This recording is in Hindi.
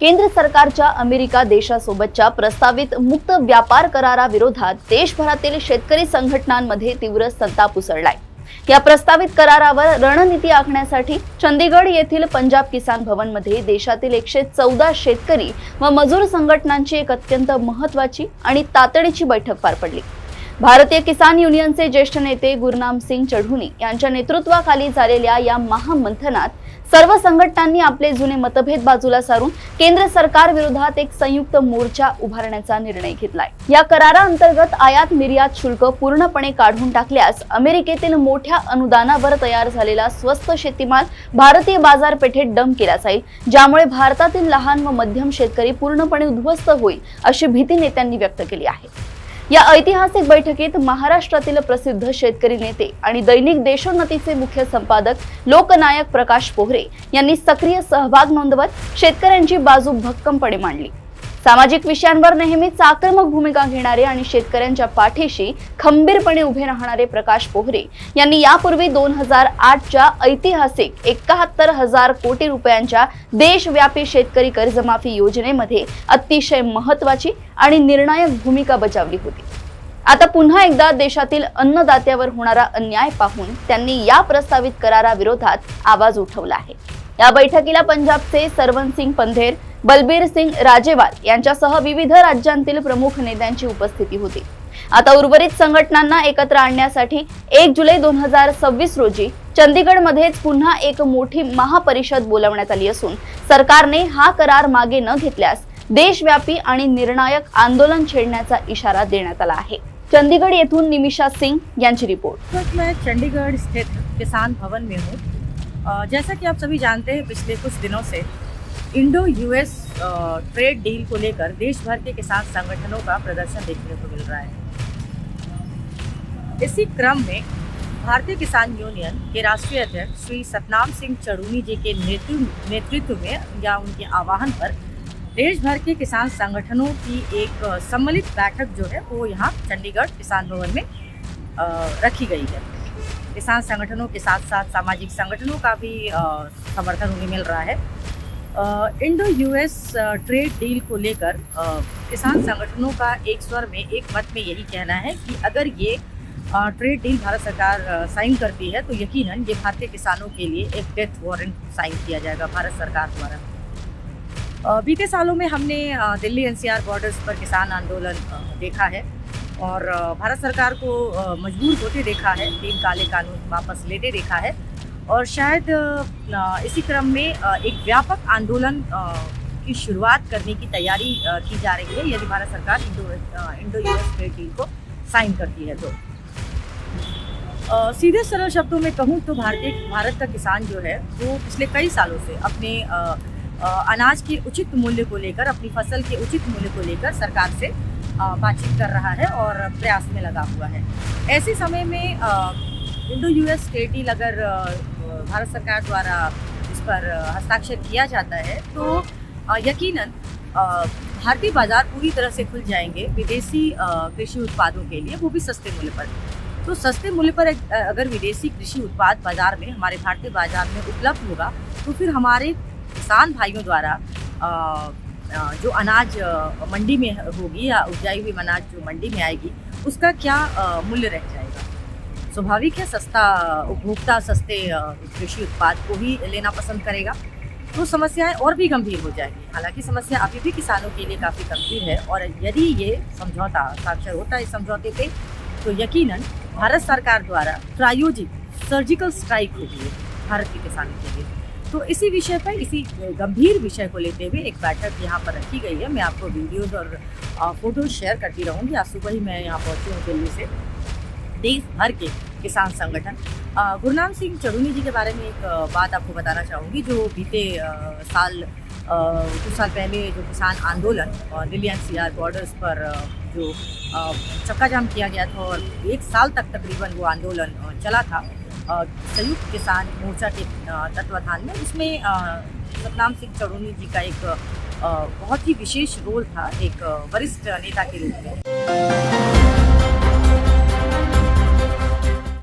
केंद्र सरकारच्या अमेरिका देशासोबतच्या प्रस्तावित मुक्त व्यापार कराराविरोधात देशभरातील शेतकरी संघटनांमध्ये तीव्र संताप उसळलाय। या प्रस्तावित करारावर रणनीती आखण्यासाठी चंदीगड येथील पंजाब किसान भवन मध्ये देशातील 114 शेतकरी व मजूर संघटनांची एक अत्यंत महत्त्वाची आणि तातडीची बैठक पार पडली। भारतीय किसान युनियनचे ज्येष्ठ नेते गुरनाम सिंग चढूनी यांच्या नेतृत्वाखाली झालेल्या या महामंथनात सर्व संघटनांनी आपले जुने मतभेद बाजूला सारून केंद्र सरकार विरोधात एक संयुक्त मोर्चा उभारण्याचा निर्णय घेतलाय। या कराराअंतर्गत आयात निर्यात शुल्क पूर्णपणे काढून टाकल्यास अमेरिकेतील मोठ्या अनुदानावर तयार झालेला स्वस्त शेतीमाल भारतीय बाजारपेठेत डंप केला जाईल, ज्यामुळे भारतातील लहान व मध्यम शेतकरी पूर्णपणे उद्ध्वस्त होईल अशी भीती नेत्यांनी व्यक्त केली आहे। या ऐतिहासिक बैठकीत महाराष्ट्रातील प्रसिद्ध शेतकरी नेते आणि दैनिक देशोन्नतीचे मुख्य संपादक लोकनायक प्रकाश पोहरे यांनी सक्रिय सहभाग नोंदवत शेतकऱ्यांची बाजू भक्कमपणे मांडली। सामाजिक विषयांवर नेहमीच आक्रमक भूमिका घेणारे आणि शेतकऱ्यांच्या पाठीशी खंबीरपणे उभे राहणारे प्रकाश पोहरे यांनी यापूर्वी 2008च्या ऐतिहासिक 71,000 कोटी रुपयांच्या देशव्यापी शेतकरी कर्जमाफी योजनेमध्ये अतिशय महत्त्वाची आणि निर्णायक भूमिका बजावली होती। आता पुन्हा एकदा देशातील अन्नदात्यावर होणारा अन्याय पाहून त्यांनी या प्रस्तावित कराराविरोधात आवाज उठवला आहे। या बैठकीला पंजाबचे सरवन सिंग पंधेर, बलबीर सिंग राजेवाल यांच्यासह विविध राज्यांतील प्रमुख नेत्यांची उपस्थिती होती। आता उर्वरित संघटनांना एकत्र आणण्यासाठी 1 जुलै 2026 रोजी चंदीगडमध्येच पुन्हा एक मोठी महापरिषद बोलावण्यात आली असून सरकारने हा करार मागे न घेतल्यास देशव्यापी आणि निर्णायक आंदोलन छेडण्याचा इशारा देण्यात आला आहे। चंडीगढ़ येथून निमिषा सिंह यांची रिपोर्ट। मैं चंडीगढ़ स्थित किसान भवन में हूँ। जैसा कि आप सभी जानते हैं, पिछले कुछ दिनों से इंडो यूएस ट्रेड डील को लेकर देश भर के किसान संगठनों का प्रदर्शन देखने को मिल रहा है। इसी क्रम में भारतीय किसान यूनियन के राष्ट्रीय अध्यक्ष श्री सतनाम सिंह चढूनी जी के नेतृत्व में या उनके आह्वान पर देश भर के किसान संगठनों की एक सम्मिलित बैठक जो है वो यहाँ चंडीगढ़ किसान भवन में रखी गई है। किसान संगठनों के साथ साथ सामाजिक संगठनों का भी समर्थन उन्हें मिल रहा है। इंडो यूएस ट्रेड डील को लेकर किसान संगठनों का एक स्वर में, एक मत में यही कहना है कि अगर ये ट्रेड डील भारत सरकार साइन करती है तो यकीनन ये भारतीय किसानों के लिए एक डेथ वारंट साइन किया जाएगा भारत सरकार द्वारा। बीते सालों में हमने दिल्ली एनसीआर बॉर्डर्स पर किसान आंदोलन देखा है और भारत सरकार को मजबूर होते देखा है, 3 काले कानून वापस लेते देखा है और शायद इसी क्रम में एक व्यापक आंदोलन की शुरुआत करने की तैयारी की जा रही है यदि भारत सरकार इंडो यूएस ट्रेड डील को साइन करती है तो। सीधे सरल शब्दों में कहूँ तो भारत का किसान जो है वो पिछले कई सालों से अपने अनाज के उचित मूल्य को लेकर, अपनी फसल के उचित मूल्य को लेकर सरकार से बातचीत कर रहा है और प्रयास में लगा हुआ है। ऐसे समय में इंडो यूएस ट्रेड डील अगर भारत सरकार द्वारा इस पर हस्ताक्षर किया जाता है तो यकीनन भारतीय बाजार पूरी तरह से खुल जाएंगे विदेशी कृषि उत्पादों के लिए, वो भी सस्ते मूल्य पर। तो सस्ते मूल्य पर अगर विदेशी कृषि उत्पाद बाजार में, हमारे भारतीय बाजार में उपलब्ध होगा तो फिर हमारे किसान भाइयों द्वारा जो अनाज मंडी में होगी या उपजाई हुई अनाज जो मंडी में आएगी उसका क्या मूल्य रह जाएगा। स्वाभाविक है, सस्ता उपभोक्ता सस्ते कृषि उत्पाद को ही लेना पसंद करेगा तो समस्याएं और भी गंभीर हो जाएगी। हालांकि समस्या अभी भी किसानों के लिए काफ़ी गंभीर है और यदि ये समझौता हस्ताक्षर होता है इस समझौते पे तो यकीनन भारत सरकार द्वारा प्रायोजित सर्जिकल स्ट्राइक होगी भारत के किसानों के लिए। तो इसी विषय पर, इसी गंभीर विषय को लेते हुए एक बैठक यहाँ पर रखी गई है। मैं आपको वीडियोज़ और फोटोज शेयर करती रहूँगी। आज सुबह ही मैं यहाँ पहुँची हूँ दिल्ली से। देश भर के किसान संगठन, गुरनाम सिंह चढूनी जी के बारे में एक बात आपको बताना चाहूँगी। जो बीते साल कुछ साल पहले जो किसान आंदोलन दिल्ली एनसीआर बॉर्डर्स पर जो चक्का जाम किया गया था और 1 साल तक तकरीबन वो आंदोलन चला था संयुक्त किसान मोर्चा के तत्वाधान में, उसमें सतनाम सिंह चढूनी जी का एक बहुत ही विशेष रोल था एक वरिष्ठ नेता के रूप में।